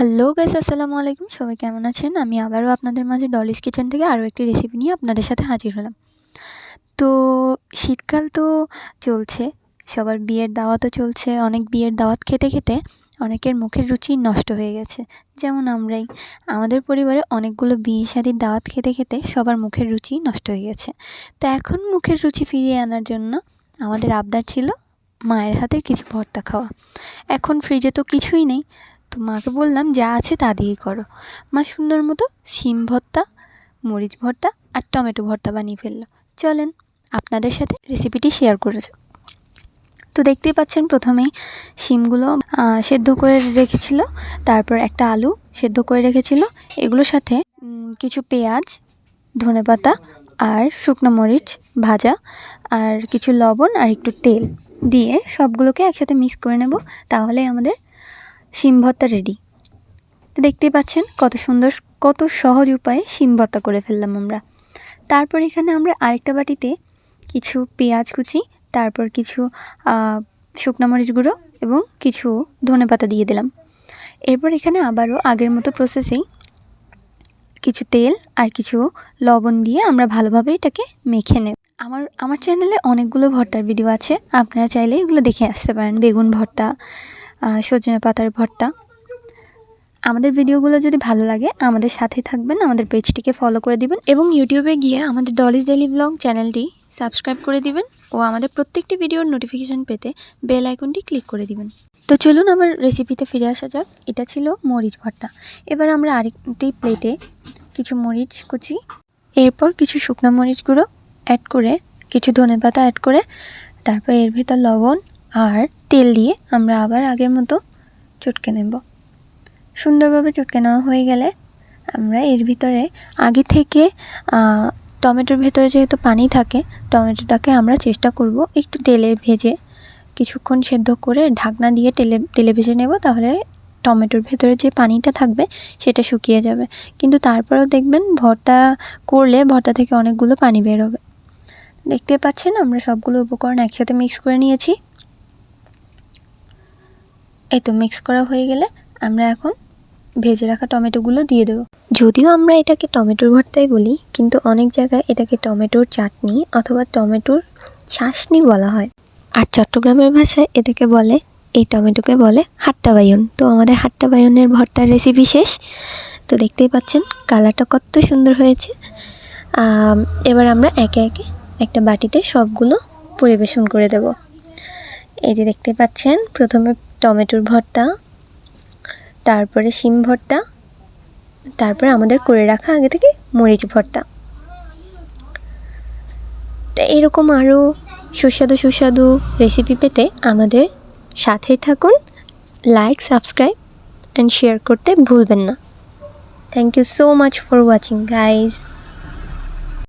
Hello guys, আসসালামু আলাইকুম। সবাই কেমন আছেন? আমি আবারও আপনাদের মাঝে ডলিস কিচেন থেকে আরও একটি রেসিপি নিয়ে আপনাদের সাথে হাজির হলাম। তো শীতকাল তো চলছে, সবার বিয়ের দাওয়াতও চলছে। অনেক বিয়ের দাওয়াত খেতে খেতে অনেকের মুখের রুচি নষ্ট হয়ে গেছে, যেমন আমরাই। আমাদের পরিবারে অনেকগুলো বিয়ে শাদির দাওয়াত খেতে খেতে সবার মুখের রুচি নষ্ট হয়ে গেছে। তো এখন মুখের রুচি ফিরিয়ে আনার জন্য আমাদের আবদার ছিল মায়ের হাতের কিছু ভর্তা খাওয়া। এখন ফ্রিজে তো কিছুই নেই, তো মাকে বললাম যা আছে তা দিয়েই করো। মা সুন্দর মতো শিম ভর্তা, মরিচ ভর্তা আর টমেটো ভর্তা বানিয়ে ফেললো। চলেন আপনাদের সাথে রেসিপিটি শেয়ার করেছে। তো দেখতেই পাচ্ছেন, প্রথমেই শিমগুলো সেদ্ধ করে রেখেছিল, তারপর একটা আলু সেদ্ধ করে রেখেছিল। এগুলোর সাথে কিছু পেঁয়াজ, ধনেপাতা আর শুকনো মরিচ ভাজা, আর কিছু লবণ আর একটু তেল দিয়ে সবগুলোকে একসাথে মিক্স করে নেব, তাহলে আমাদের শিম ভর্তা রেডি। তো দেখতেই পাচ্ছেন কত সুন্দর, কত সহজ উপায়ে শিম ভর্তা করে ফেললাম আমরা। তারপর এখানে আমরা আরেকটা বাটিতে কিছু পেঁয়াজ কুচি, তারপর কিছু শুকনো মরিচ গুঁড়ো এবং কিছু ধনেপাতা দিয়ে দিলাম। এরপর এখানে আবারও আগের মতো প্রসেসেই কিছু তেল আর কিছু লবণ দিয়ে আমরা ভালোভাবে এটাকে মেখে নেব। আমার চ্যানেলে অনেকগুলো ভর্তার ভিডিও আছে, আপনারা চাইলে এগুলো দেখে আসতে পারেন। বেগুন ভর্তা, সজনে পাতার ভর্তা। আমাদের ভিডিওগুলো যদি ভালো লাগে আমাদের সাথে থাকবেন, আমাদের পেজটিকে ফলো করে দিবেন এবং ইউটিউবে গিয়ে আমাদের ডলিস ডেইলি ব্লগ চ্যানেলটি সাবস্ক্রাইব করে দিবেন ও আমাদের প্রত্যেকটি ভিডিওর নোটিফিকেশান পেতে বেল আইকনটি ক্লিক করে দিবেন। তো চলুন আবার রেসিপিতে ফিরে আসা যাক। এটা ছিল মরিচ ভর্তা। এবার আমরা আরেকটি প্লেটে কিছু মরিচ কুচি, এরপর কিছু শুকনো মরিচ গুঁড়ো অ্যাড করে, কিছু ধনেপাতা অ্যাড করে, তারপর এর ভিতর লবণ আর তেল দিয়ে আমরা আবার আগের মতো চটকে নেব। সুন্দরভাবে চটকে নেওয়া হয়ে গেলে আমরা এর ভিতরে আগে থেকে টমেটোর ভেতরে যেহেতু পানি থাকে, টমেটোটাকে আমরা চেষ্টা করব একটু তেলে ভেজে কিছুক্ষণ সেদ্ধ করে ঢাকনা দিয়ে তেলে ভেজে নেব, তাহলে টমেটোর ভেতরে যে পানিটা থাকবে সেটা শুকিয়ে যাবে। কিন্তু তারপরেও দেখবেন ভর্তা করলে ভর্তা থেকে অনেকগুলো পানি বের হবে। দেখতে পাচ্ছেন আমরা সবগুলো উপকরণ একসাথে মিক্স করে নিয়েছি। এই তো মিক্স করা হয়ে গেলে আমরা এখন ভেজে রাখা টমেটোগুলো দিয়ে দেবো। যদিও আমরা এটাকে টমেটোর ভর্তাই বলি, কিন্তু অনেক জায়গায় এটাকে টমেটোর চাটনি অথবা টমেটোর চাশনি বলা হয়। আর চট্টগ্রামের ভাষায় এটাকে বলে, এই টমেটোকে বলে হাট্টা বাইয়ন। তো আমাদের হাট্টা বাইয়নের ভর্তার রেসিপি শেষ। তো দেখতেই পাচ্ছেন কালারটা কত সুন্দর হয়েছে। এবার আমরা একে একে একটা বাটিতে সবগুলো পরিবেশন করে দেব। এই যে দেখতে পাচ্ছেন, প্রথমে টমেটোর ভর্তা, তারপরে শিম ভর্তা, তারপরে আমাদের করে রাখা আগে থেকে মরিচ ভর্তা। তো এরকম আরও সুস্বাদু সুস্বাদু রেসিপি পেতে আমাদের সাথেই থাকুন। লাইক, সাবস্ক্রাইব অ্যান্ড শেয়ার করতে ভুলবেন না। Thank you so much for watching guys.